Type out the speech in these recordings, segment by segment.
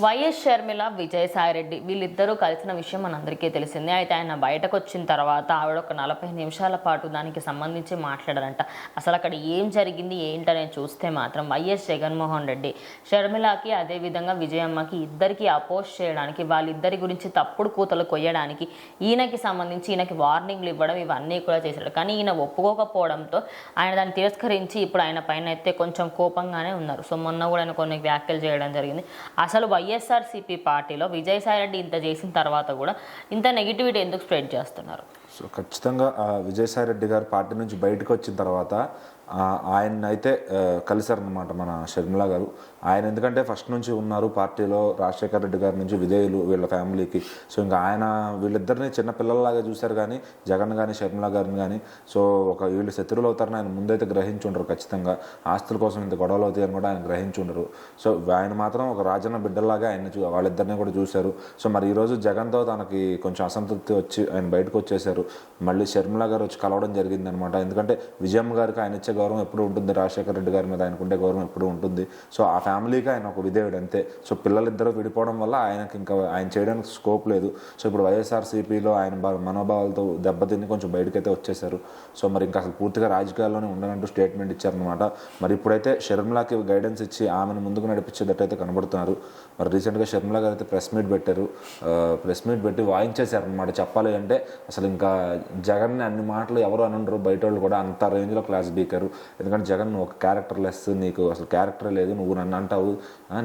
YS Sharmila, Vijayasai Reddy వీళ్ళిద్దరూ కలిసిన విషయం మనందరికీ తెలిసిందే. అయితే ఆయన బయటకు వచ్చిన తర్వాత ఆవిడ ఒక 40 నిమిషాల పాటు దానికి సంబంధించి మాట్లాడారంట. అసలు అక్కడ ఏం జరిగింది ఏంటనేది చూస్తే మాత్రం వైఎస్ జగన్మోహన్ రెడ్డి షర్మిలకి అదేవిధంగా విజయమ్మకి ఇద్దరికి అపోజ్ చేయడానికి, వాళ్ళిద్దరి గురించి తప్పుడు కూతలు కొయ్యడానికి ఈయనకి సంబంధించి ఈయనకి వార్నింగ్లు ఇవ్వడం ఇవన్నీ కూడా చేశాడు. కానీ ఈయన ఒప్పుకోకపోవడంతో ఆయన దాన్ని తిరస్కరించి ఇప్పుడు ఆయన పైన అయితే కొంచెం కోపంగానే ఉన్నారు. సో మొన్న కూడా ఆయన కొన్ని వ్యాఖ్యలు చేయడం జరిగింది. అసలు వైఎస్ఆర్సీపీ పార్టీలో విజయసాయిరెడ్డి ఇంత చేసిన తర్వాత కూడా ఇంత నెగిటివిటీ ఎందుకు స్ప్రెడ్ చేస్తున్నారు? సో ఖచ్చితంగా విజయసాయిరెడ్డి గారు పార్టీ నుంచి బయటకు వచ్చిన తర్వాత ఆయన అయితే కలిశారనమాట మన షర్మిల గారు. ఆయన ఎందుకంటే ఫస్ట్ నుంచి ఉన్నారు పార్టీలో, రాజశేఖర రెడ్డి గారి నుంచి విధేయులు వీళ్ళ ఫ్యామిలీకి. సో ఇంకా ఆయన వీళ్ళిద్దరిని చిన్న పిల్లల్లాగా చూశారు. కానీ జగన్ కానీ షర్మిల గారిని కానీ సో వీళ్ళు శత్రువులు అవుతారని ఆయన ముందైతే గ్రహించుండరు. ఖచ్చితంగా ఆస్తుల కోసం ఇంత గొడవలు అవుతాయని కూడా ఆయన గ్రహించుండరు. సో ఆయన మాత్రం ఒక రాజన్న బిడ్డల్లాగా ఆయన వాళ్ళిద్దరిని కూడా చూశారు. సో మరి ఈరోజు జగన్తో తనకి కొంచెం అసంతృప్తి వచ్చి ఆయన బయటకు వచ్చేసారు. మళ్ళీ షర్మిల గారు వచ్చి కలవడం జరిగింది అనమాట. ఎందుకంటే విజయమ్మ గారికి ఆయన ఇచ్చే గౌరవం ఎప్పుడు ఉంటుంది, రాజశేఖర రెడ్డి గారి మీద ఆయనకుండే గౌరవం ఎప్పుడు ఉంటుంది. సో ఆ ఫ్యామిలీకి ఆయన ఒక విధేయుడు అంతే. సో పిల్లలిద్దరూ విడిపోవడం వల్ల ఆయనకి ఇంకా ఆయన చేయడానికి స్కోప్ లేదు. సో ఇప్పుడు వైఎస్ఆర్సీపీలో ఆయన మనోభావాలతో దెబ్బతిని కొంచెం బయటకైతే వచ్చేసారు. సో మరి ఇంకా అసలు పూర్తిగా రాజకీయాల్లోనే ఉండనంటూ స్టేట్మెంట్ ఇచ్చారనమాట. మరి ఇప్పుడైతే షర్మిలకి గైడెన్స్ ఇచ్చి ఆమెను ముందుకు నడిపించేటట్టయితే కనబడుతున్నారు. మరి రీసెంట్గా షర్మిల గారు అయితే ప్రెస్ మీట్ పెట్టారు. ప్రెస్ మీట్ పెట్టి వాయించేశారనమాట. చెప్పాలి అంటే అసలు ఇంకా జగన్ని అన్ని మాటలు ఎవరు అనుండరు, బయట వాళ్ళు కూడా అంత రేంజ్లో క్లాస్ బీకారు. ఎందుకంటే జగన్ నువ్వు ఒక క్యారెక్టర్ లెస్, నీకు అసలు క్యారెక్టరే లేదు, నువ్వు నన్ను అంటావు,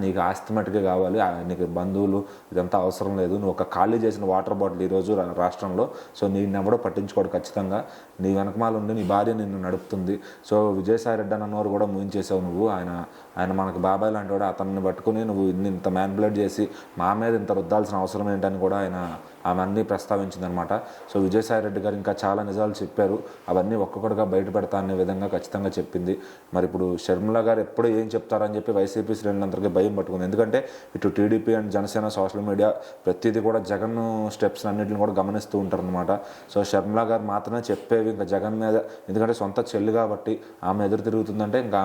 నీకు ఆస్తి మట్టుకే కావాలి, నీకు బంధువులు ఇదంతా అవసరం లేదు, నువ్వు ఒక ఖాళీ చేసిన వాటర్ బాటిల్ ఈరోజు రాష్ట్రంలో. సో నేను ఎవడో పట్టించుకోడు, ఖచ్చితంగా నీ వెనకమాల ఉండి నీ భార్య నిన్ను నడుపుతుంది. సో విజయసాయిరెడ్డి అన్నవారు కూడా ముగించేసావు నువ్వు. ఆయన మనకు బాబాయ్ లాంటి వాడు, అతన్ని పట్టుకుని నువ్వు ఇంత మ్యానిపులేట్ చేసి మా మీద ఇంత రుద్దాల్సిన అవసరం ఏంటని కూడా ఆమె అన్నీ ప్రస్తావించిందనమాట. సో విజయసాయిరెడ్డి గారు ఇంకా చాలా నిజాలు చెప్పారు. అవన్నీ ఒక్కొక్కటిగా బయట పెడతా అనే విధంగా ఖచ్చితంగా చెప్పింది. మరి ఇప్పుడు షర్మిల గారు ఎప్పుడు ఏం చెప్తారని చెప్పి వైసీపీ శ్రేణులందరికీ భయం పట్టుకుంది. ఎందుకంటే ఇటు TDP and Janasena social media ప్రతిదీ కూడా జగన్ స్టెప్స్ అన్నింటిని కూడా గమనిస్తూ ఉంటారనమాట. సో షర్మిల గారు మాత్రమే చెప్పేవి ఇంకా జగన్ మీద, ఎందుకంటే సొంత చెల్లి కాబట్టి ఆమె ఎదురు తిరుగుతుందంటే ఇంకా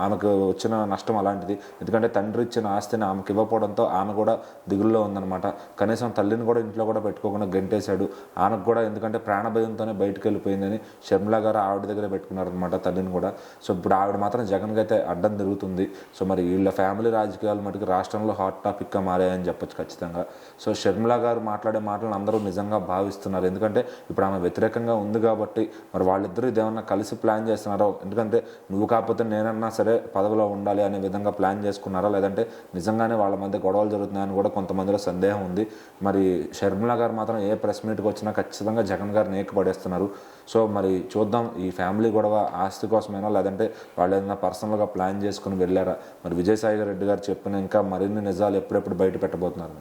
ఆమెకు వచ్చిన నష్టం అలాంటిది. ఎందుకంటే తండ్రి ఇచ్చిన ఆస్తిని ఆమెకు ఇవ్వకపోవడంతో ఆమె కూడా దిగుల్లో ఉందన్నమాట. కనీసం తల్లిని కూడా ఇంట్లో కూడా పెట్టుకోకుండా గంటేశాడు. ఆమెకు కూడా ఎందుకంటే ప్రాణభయంతోనే బయటకు వెళ్ళిపోయిందని షర్మిల గారు ఆవిడ దగ్గర పెట్టుకున్నారనమాట తల్లిని కూడా. సో ఇప్పుడు ఆవిడ మాత్రం జగన్కి అయితే అడ్డం తిరుగుతుంది. సో మరి వీళ్ళ ఫ్యామిలీ రాజకీయాలు మటుకు రాష్ట్రంలో హాట్ టాపిక్గా మారాయని చెప్పొచ్చు ఖచ్చితంగా. సో షర్మిల గారు మాట్లాడే మాటలను అందరూ నిజంగా భావిస్తున్నారు. ఎందుకంటే ఇప్పుడు ఆమె వ్యతిరేకంగా ఉంది కాబట్టి మరి వాళ్ళిద్దరూ ఇదేమన్నా కలిసి ప్లాన్ చేస్తున్నారో, ఎందుకంటే నువ్వు కాకపోతే నేనన్నా సరే పదవిలో ఉండాలి అనే విధంగా ప్లాన్ చేసుకున్నారా, లేదంటే నిజంగానే వాళ్ళ మధ్య గొడవలు జరుగుతున్నాయని కూడా కొంతమందిలో సందేహం ఉంది. మరి షర్మిల గారు మాత్రం ఏ ప్రెస్ మీట్కి వచ్చినా ఖచ్చితంగా జగన్ గారిని ఏకపడేస్తున్నారు. సో మరి చూద్దాం ఈ ఫ్యామిలీ గొడవ ఆస్తి కోసమైనా లేదంటే వాళ్ళు ఏదైనా పర్సనల్గా ప్లాన్ చేసుకుని వెళ్ళారా. మరి విజయసాయి రెడ్డి గారు చెప్పిన ఇంకా మరిన్ని నిజాలు ఎప్పుడెప్పుడు బయట పెట్టబోతున్నారు.